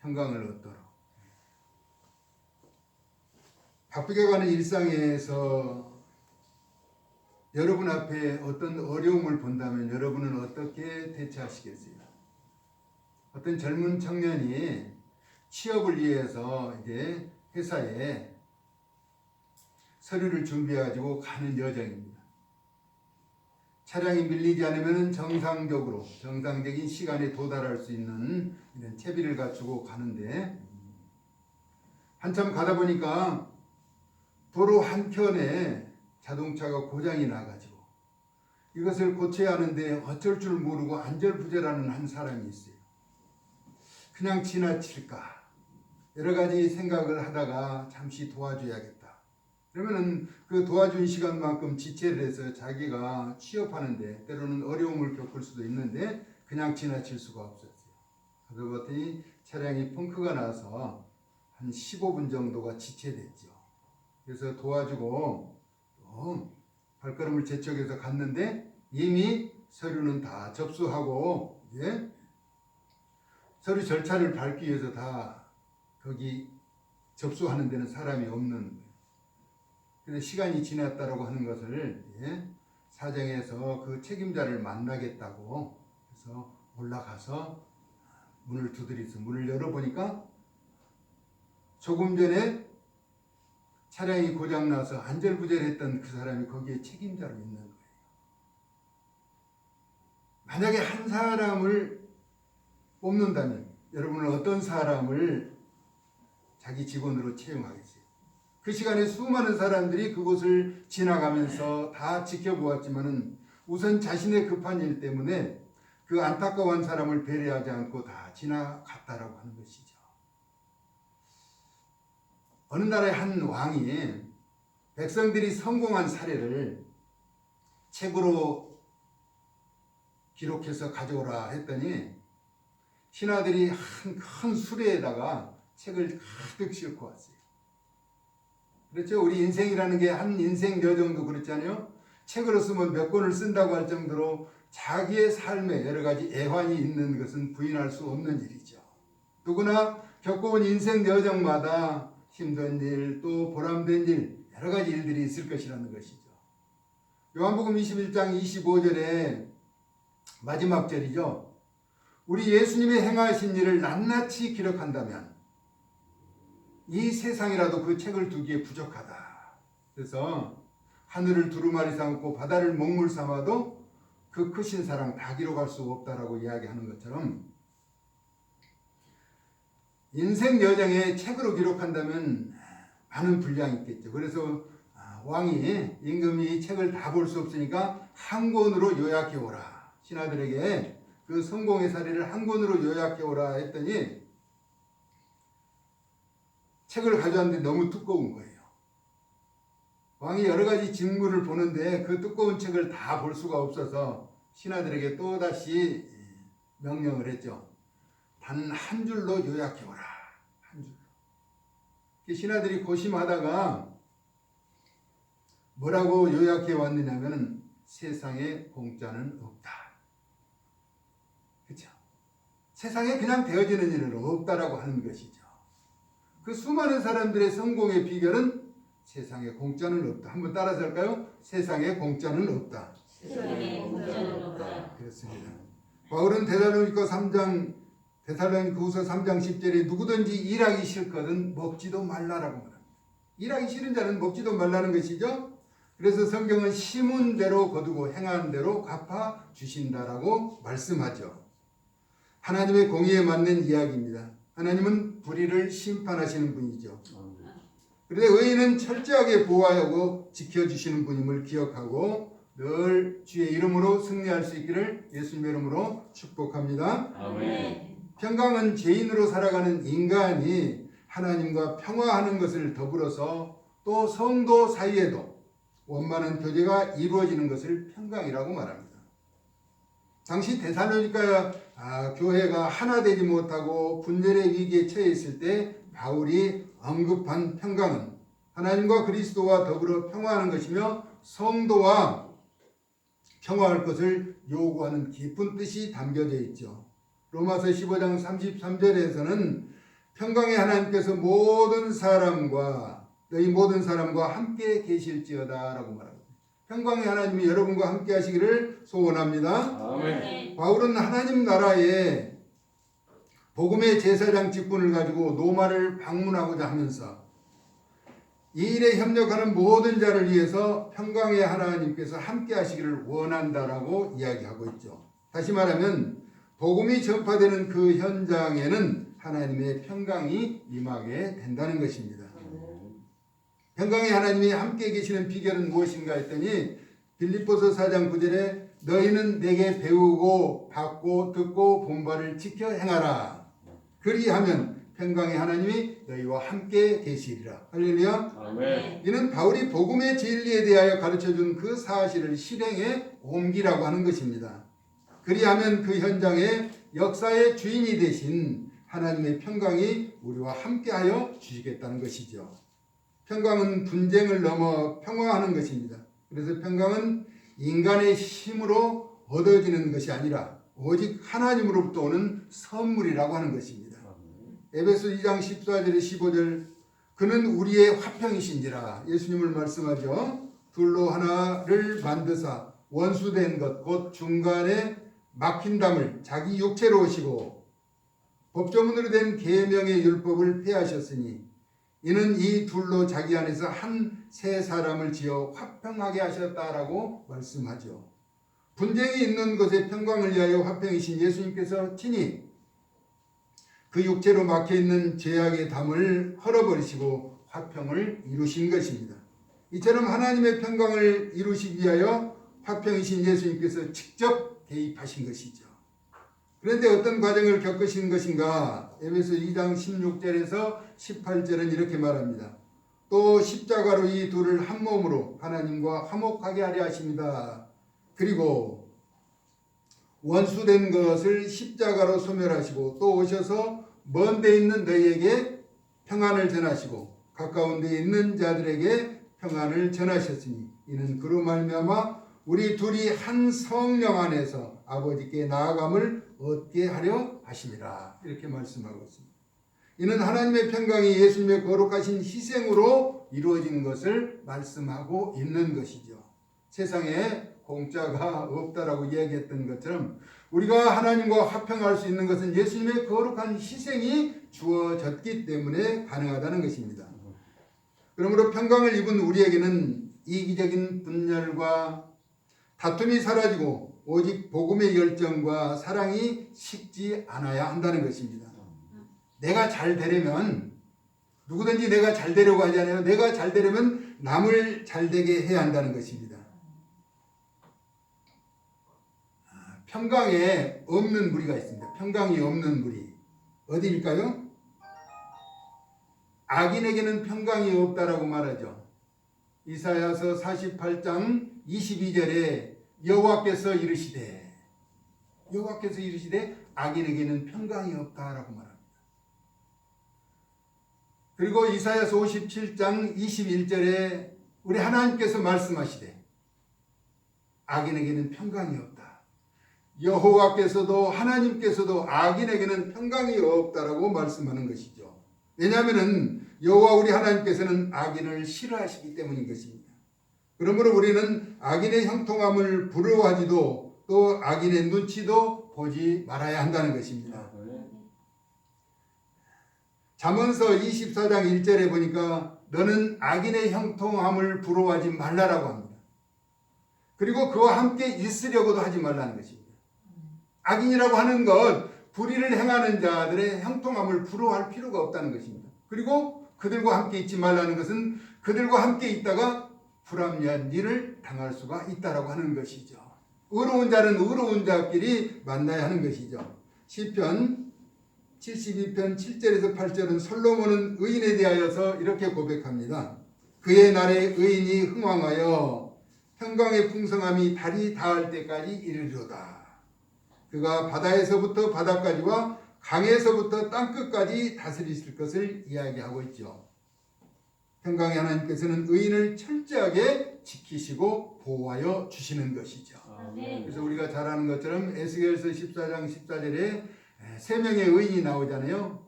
평강을 얻도록. 바쁘게 가는 일상에서 여러분 앞에 어떤 어려움을 본다면 여러분은 어떻게 대처하시겠어요? 어떤 젊은 청년이 취업을 위해서 이제 회사에 서류를 준비해가지고 가는 여정입니다. 차량이 밀리지 않으면 정상적인 시간에 도달할 수 있는 이런 채비를 갖추고 가는데, 한참 가다 보니까 도로 한켠에 자동차가 고장이 나가지고 이것을 고쳐야 하는데 어쩔 줄 모르고 안절부절하는 한 사람이 있어요. 그냥 지나칠까? 여러 가지 생각을 하다가 잠시 도와줘야겠다. 그러면은 그 도와준 시간만큼 지체를 해서 자기가 취업하는데 때로는 어려움을 겪을 수도 있는데 그냥 지나칠 수가 없었어요. 그러고 봤더니 차량이 펑크가 나서 한 15분 정도가 지체됐죠. 그래서 도와주고 또 발걸음을 재촉해서 갔는데 이미 서류는 다 접수하고 서류 절차를 밟기 위해서 다 거기 접수하는 데는 사람이 없는 거예요. 그래서 시간이 지났다라고 하는 것을 사정해서 그 책임자를 만나겠다고 해서 올라가서 문을 두드려서 문을 열어보니까 조금 전에 차량이 고장나서 안절부절했던 그 사람이 거기에 책임자로 있는 거예요. 만약에 한 사람을 뽑는다면 여러분은 어떤 사람을 자기 직원으로 채용하겠어요? 그 시간에 수많은 사람들이 그곳을 지나가면서 다 지켜보았지만은 우선 자신의 급한 일 때문에 그 안타까운 사람을 배려하지 않고 다 지나갔다라고 하는 것이죠. 어느 나라의 한 왕이 백성들이 성공한 사례를 책으로 기록해서 가져오라 했더니 신하들이 한 큰 수레에다가 책을 가득 싣고 왔어요. 그렇죠? 우리 인생이라는 게 한 인생 여정도 그렇잖아요. 책으로 쓰면 몇 권을 쓴다고 할 정도로 자기의 삶에 여러 가지 애환이 있는 것은 부인할 수 없는 일이죠. 누구나 겪어온 인생 여정마다 힘든 일, 또 보람된 일, 여러 가지 일들이 있을 것이라는 것이죠. 요한복음 21장 25절에 마지막 절이죠. 우리 예수님의 행하신 일을 낱낱이 기록한다면 이 세상이라도 그 책을 두기에 부족하다. 그래서 하늘을 두루마리 삼고 바다를 먹물 삼아도 그 크신 사랑 다 기록할 수 없다라고 이야기하는 것처럼 인생 여정에 책으로 기록한다면 많은 분량이 있겠죠. 그래서 왕이 임금이 책을 다 볼 수 없으니까 한 권으로 요약해 오라. 신하들에게 그 성공의 사례를 한 권으로 요약해 오라 했더니 책을 가져왔는데 너무 두꺼운 거예요. 왕이 여러 가지 직무를 보는데 그 두꺼운 책을 다 볼 수가 없어서 신하들에게 또다시 명령을 했죠. 단 한 줄로 요약해 오라. 한 줄로. 신하들이 고심하다가 뭐라고 요약해 왔느냐면 세상에 공짜는 없다. 그렇죠? 세상에 그냥 되어지는 일은 없다라고 하는 것이죠. 그 수많은 사람들의 성공의 비결은 세상에 공짜는 없다. 한번 따라서 할까요? 세상에 공짜는 없다. 세상에 공짜는 없다. 그렇습니다. 바울은 데살로니가후서 3장 10절에 누구든지 일하기 싫거든 먹지도 말라라고 말합니다. 일하기 싫은 자는 먹지도 말라는 것이죠. 그래서 성경은 심은 대로 거두고 행한 대로 갚아 주신다라고 말씀하죠. 하나님의 공의에 맞는 이야기입니다. 하나님은 불의를 심판하시는 분이죠. 그런데 의인은 철저하게 보호하고 지켜주시는 분임을 기억하고 늘 주의 이름으로 승리할 수 있기를 예수님의 이름으로 축복합니다. 아멘. 평강은 죄인으로 살아가는 인간이 하나님과 평화하는 것을 더불어서 또 성도 사이에도 원만한 교제가 이루어지는 것을 평강이라고 말합니다. 당시 데살로니가 교회가 하나 되지 못하고 분열의 위기에 처해 있을 때 바울이 언급한 평강은 하나님과 그리스도와 더불어 평화하는 것이며 성도와 평화할 것을 요구하는 깊은 뜻이 담겨져 있죠. 로마서 15장 33절에서는 평강의 하나님께서 너희 모든 사람과 함께 계실지어다 라고 말합니다. 평강의 하나님이 여러분과 함께 하시기를 소원합니다. 아멘. 바울은 하나님 나라에 복음의 제사장 직분을 가지고 로마를 방문하고자 하면서 이 일에 협력하는 모든 자를 위해서 평강의 하나님께서 함께 하시기를 원한다라고 이야기하고 있죠. 다시 말하면 복음이 전파되는 그 현장에는 하나님의 평강이 임하게 된다는 것입니다. 평강의 하나님이 함께 계시는 비결은 무엇인가 했더니 빌립보서 4장 9절에 너희는 내게 배우고 받고 듣고 본 바를 지켜 행하라. 그리하면 평강의 하나님이 너희와 함께 계시리라. 할렐루야. 아멘. 이는 바울이 복음의 진리에 대하여 가르쳐준 그 사실을 실행에 옮기라고 하는 것입니다. 그리하면 그 현장에 역사의 주인이 되신 하나님의 평강이 우리와 함께하여 주시겠다는 것이죠. 평강은 분쟁을 넘어 평화하는 것입니다. 그래서 평강은 인간의 힘으로 얻어지는 것이 아니라 오직 하나님으로부터 오는 선물이라고 하는 것입니다. 에베소 2장 14절에 15절 그는 우리의 화평이신지라 예수님을 말씀하죠. 둘로 하나를 만드사 원수된 것 곧 중간에 막힌 담을 자기 육체로 오시고 법조문으로 된 계명의 율법을 폐하셨으니 이는 이 둘로 자기 안에서 한 세 사람을 지어 화평하게 하셨다라고 말씀하죠. 분쟁이 있는 곳에 평강을 위하여 화평이신 예수님께서 친히 그 육체로 막혀있는 죄악의 담을 헐어버리시고 화평을 이루신 것입니다. 이처럼 하나님의 평강을 이루시기 위하여 화평이신 예수님께서 직접 개입하신 것이죠. 그런데 어떤 과정을 겪으신 것인가? 에베소 2장 16절에서 18절은 이렇게 말합니다. 또 십자가로 이 둘을 한 몸으로 하나님과 화목하게 하려 하십니다. 그리고 원수된 것을 십자가로 소멸하시고 또 오셔서 먼 데 있는 너희에게 평안을 전하시고 가까운 데 있는 자들에게 평안을 전하셨으니 이는 그로 말미암아 우리 둘이 한 성령 안에서 아버지께 나아감을 얻게 하려 하심이라. 이렇게 말씀하고 있습니다. 이는 하나님의 평강이 예수님의 거룩하신 희생으로 이루어진 것을 말씀하고 있는 것이죠. 세상에 공짜가 없다라고 이야기했던 것처럼 우리가 하나님과 화평할 수 있는 것은 예수님의 거룩한 희생이 주어졌기 때문에 가능하다는 것입니다. 그러므로 평강을 입은 우리에게는 이기적인 분열과 다툼이 사라지고 오직 복음의 열정과 사랑이 식지 않아야 한다는 것입니다. 내가 잘 되려면 누구든지 내가 잘 되려고 하잖아요. 내가 잘 되려면 남을 잘 되게 해야 한다는 것입니다. 평강에 없는 무리가 있습니다. 평강이 없는 무리. 어디일까요? 악인에게는 평강이 없다라고 말하죠. 이사야서 48장 22절에 여호와께서 이르시되 악인에게는 평강이 없다라고 말합니다. 그리고 이사야서 57장 21절에 우리 하나님께서 말씀하시되 악인에게는 평강이 없다. 여호와께서도 하나님께서도 악인에게는 평강이 없다라고 말씀하는 것이죠. 왜냐하면 여호와 우리 하나님께서는 악인을 싫어하시기 때문인 것입니다. 그러므로 우리는 악인의 형통함을 부러워하지도 또 악인의 눈치도 보지 말아야 한다는 것입니다. 잠언서 24장 1절에 보니까 너는 악인의 형통함을 부러워하지 말라라고 합니다. 그리고 그와 함께 있으려고도 하지 말라는 것입니다. 악인이라고 하는 것, 불의를 행하는 자들의 형통함을 부러워할 필요가 없다는 것입니다. 그리고 그들과 함께 있지 말라는 것은 그들과 함께 있다가 불합리한 일을 당할 수가 있다라고 하는 것이죠. 의로운 자는 의로운 자끼리 만나야 하는 것이죠. 시편 72편 7절에서 8절은 솔로몬은 의인에 대하여서 이렇게 고백합니다. 그의 날에 의인이 흥왕하여 평강의 풍성함이 달이 닿을 때까지 이르리로다. 그가 바다에서부터 바다까지와 강에서부터 땅끝까지 다스리실 것을 이야기하고 있죠. 평강의 하나님께서는 의인을 철저하게 지키시고 보호하여 주시는 것이죠. 그래서 우리가 잘 아는 것처럼 에스겔서 14장 14절에 세 명의 의인이 나오잖아요.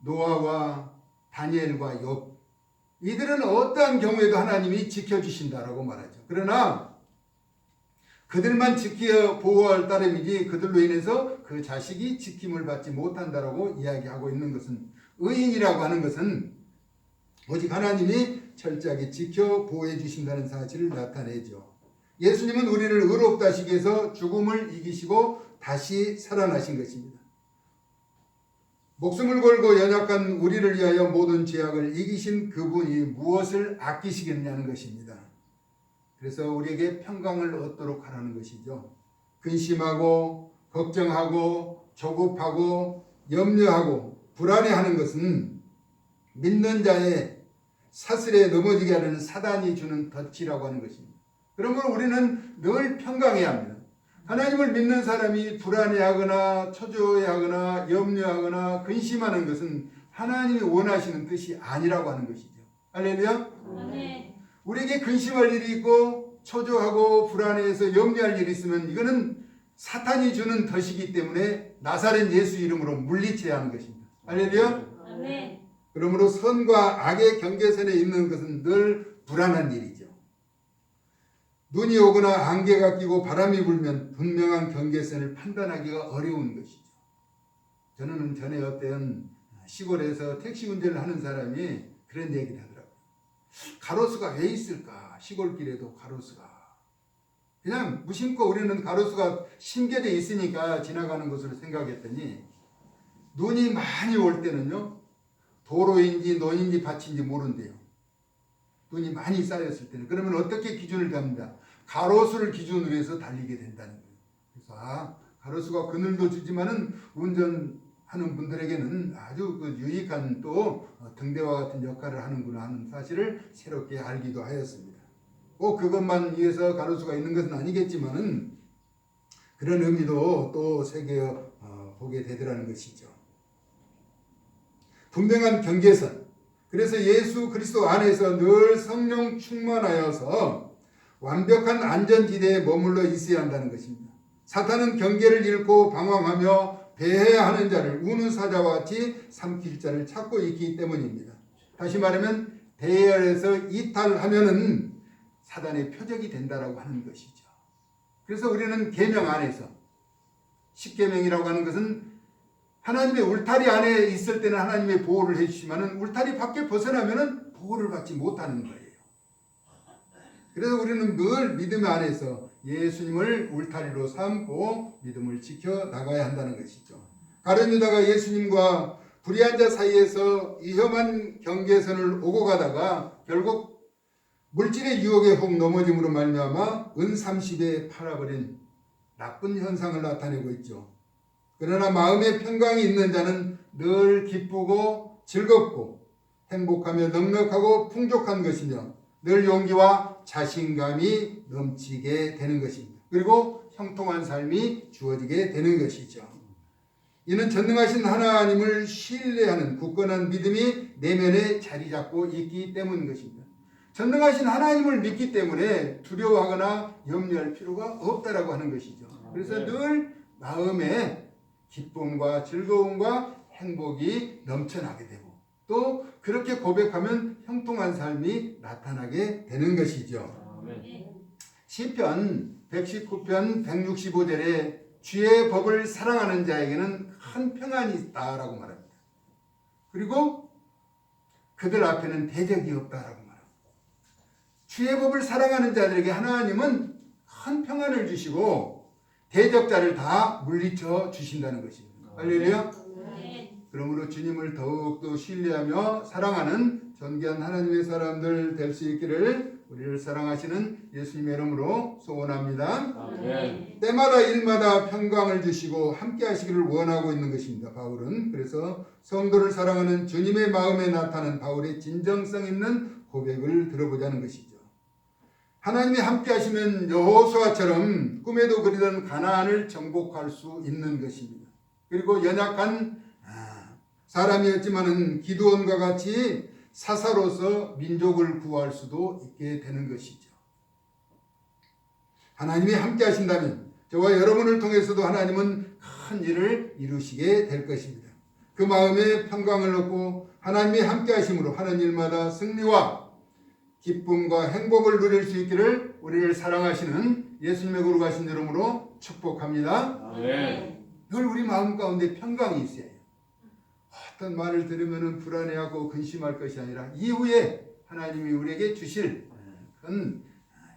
노아와 다니엘과 욥, 이들은 어떠한 경우에도 하나님이 지켜주신다라고 말하죠. 그러나 그들만 지켜 보호할 따름이지 그들로 인해서 그 자식이 지킴을 받지 못한다라고 이야기하고 있는 것은, 의인이라고 하는 것은 오직 하나님이 철저하게 지켜 보호해 주신다는 사실을 나타내죠. 예수님은 우리를 의롭다 하시기 위해서 죽음을 이기시고 다시 살아나신 것입니다. 목숨을 걸고 연약한 우리를 위하여 모든 죄악을 이기신 그분이 무엇을 아끼시겠냐는 것입니다. 그래서 우리에게 평강을 얻도록 하라는 것이죠. 근심하고 걱정하고 조급하고 염려하고 불안해하는 것은 믿는 자의 사슬에 넘어지게 하는 사단이 주는 덫이라고 하는 것입니다. 그러므로 우리는 늘 평강해야 합니다. 하나님을 믿는 사람이 불안해하거나 초조해하거나 염려하거나 근심하는 것은 하나님이 원하시는 뜻이 아니라고 하는 것이죠. 할렐루야. 아멘. 우리에게 근심할 일이 있고 초조하고 불안해해서 염려할 일이 있으면 이거는 사탄이 주는 덫이기 때문에 나사렛 예수 이름으로 물리쳐야 하는 것입니다. 할렐루야. 아멘. 그러므로 선과 악의 경계선에 있는 것은 늘 불안한 일이죠. 눈이 오거나 안개가 끼고 바람이 불면 분명한 경계선을 판단하기가 어려운 것이죠. 저는 전에 어떤 시골에서 택시 운전을 하는 사람이 그런 얘기를 하더라고요. 가로수가 왜 있을까? 시골길에도 가로수가. 그냥 무심코 우리는 가로수가 심겨져 있으니까 지나가는 것으로 생각했더니 눈이 많이 올 때는요, 도로인지 논인지 밭인지 모른대요. 눈이 많이 쌓였을 때는. 그러면 어떻게 기준을 잡는다? 가로수를 기준으로 해서 달리게 된다는 거예요. 그래서 가로수가 그늘도 주지만은 운전하는 분들에게는 아주 그 유익한 또 등대와 같은 역할을 하는구나 하는 사실을 새롭게 알기도 하였습니다. 꼭 그것만 위해서 가로수가 있는 것은 아니겠지만은 그런 의미도 또 새겨 보게 되더라는 것이죠. 분명한 경계선. 그래서 예수 그리스도 안에서 늘 성령 충만하여서 완벽한 안전지대에 머물러 있어야 한다는 것입니다. 사탄은 경계를 잃고 방황하며 배회해야 하는 자를 우는 사자와 같이 삼킬 자를 찾고 있기 때문입니다. 다시 말하면 대열에서 이탈하면은 사단의 표적이 된다라고 하는 것이죠. 그래서 우리는 계명 안에서, 십계명이라고 하는 것은 하나님의 울타리 안에 있을 때는 하나님의 보호를 해주시면은 울타리 밖에 벗어나면은 보호를 받지 못하는 거예요. 그래서 우리는 늘 믿음 안에서 예수님을 울타리로 삼고 믿음을 지켜 나가야 한다는 것이죠. 가룟 유다가 예수님과 불의한 자 사이에서 위험한 경계선을 오고 가다가 결국 물질의 유혹에 훅 넘어짐으로 말미암아 은 30에 팔아버린 나쁜 현상을 나타내고 있죠. 그러나 마음의 평강이 있는 자는 늘 기쁘고 즐겁고 행복하며 넉넉하고 풍족한 것이며 늘 용기와 자신감이 넘치게 되는 것입니다. 그리고 형통한 삶이 주어지게 되는 것이죠. 이는 전능하신 하나님을 신뢰하는 굳건한 믿음이 내면에 자리 잡고 있기 때문인 것입니다. 전능하신 하나님을 믿기 때문에 두려워하거나 염려할 필요가 없다라고 하는 것이죠. 그래서 늘 마음에 기쁨과 즐거움과 행복이 넘쳐나게 되고 또 그렇게 고백하면 형통한 삶이 나타나게 되는 것이죠. 시편 119편 165절에 주의 법을 사랑하는 자에게는 큰 평안이 있다라고 말합니다. 그리고 그들 앞에는 대적이 없다라고 말합니다. 주의 법을 사랑하는 자들에게 하나님은 큰 평안을 주시고 대적자를 다 물리쳐 주신다는 것입니다. 할렐루야. 그러므로 주님을 더욱더 신뢰하며 사랑하는 존귀한 하나님의 사람들 될 수 있기를 우리를 사랑하시는 예수님의 이름으로 소원합니다. 아멘. 때마다 일마다 평강을 주시고 함께 하시기를 원하고 있는 것입니다. 바울은 그래서 성도를 사랑하는 주님의 마음에 나타난 바울의 진정성 있는 고백을 들어보자는 것이죠. 하나님이 함께 하시면 여호수아처럼 꿈에도 그리던 가나안을 정복할 수 있는 것입니다. 그리고 연약한 사람이었지만은 기드온과 같이 사사로서 민족을 구할 수도 있게 되는 것이죠. 하나님이 함께 하신다면 저와 여러분을 통해서도 하나님은 큰 일을 이루시게 될 것입니다. 그 마음에 평강을 얻고 하나님이 함께 하심으로 하는 일마다 승리와 기쁨과 행복을 누릴 수 있기를 우리를 사랑하시는 예수님의 거룩하신 이름으로 축복합니다. 아멘. 늘 우리 마음 가운데 평강이 있어야 해요. 어떤 말을 들으면 불안해하고 근심할 것이 아니라 이후에 하나님이 우리에게 주실 그런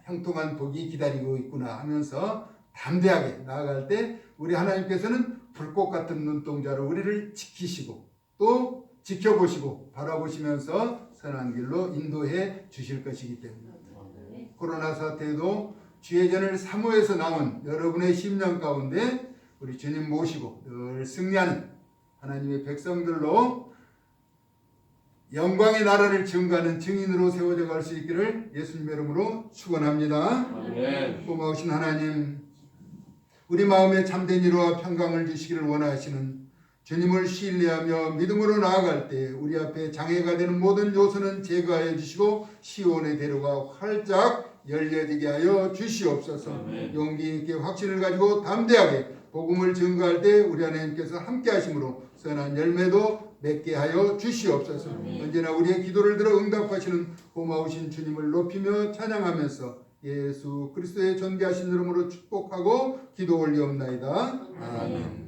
형통한 복이 기다리고 있구나 하면서 담대하게 나아갈 때 우리 하나님께서는 불꽃 같은 눈동자로 우리를 지키시고 또 지켜보시고 바라보시면서 선한 길로 인도해 주실 것이기 때문입니다. 코로나 사태에도 주의 전을 사모해서 나온 여러분의 심령 가운데 우리 주님 모시고 늘 승리하는 하나님의 백성들로 영광의 나라를 증거하는 증인으로 세워져 갈 수 있기를 예수님의 이름으로 축원합니다. 아멘. 고마우신 하나님, 우리 마음에 참된 위로와 평강을 주시기를 원하시는 주님을 신뢰하며 믿음으로 나아갈 때 우리 앞에 장애가 되는 모든 요소는 제거하여 주시고 시온의 대로가 활짝 열려지게 하여 주시옵소서. 아멘. 용기 있게 확신을 가지고 담대하게 복음을 증거할 때 우리 하나님께서 함께 하심으로 선한 열매도 맺게 하여 주시옵소서. 아멘. 언제나 우리의 기도를 들어 응답하시는 고마우신 주님을 높이며 찬양하면서 예수 그리스도의 존귀하신 이름으로 축복하고 기도 올리옵나이다. 아멘.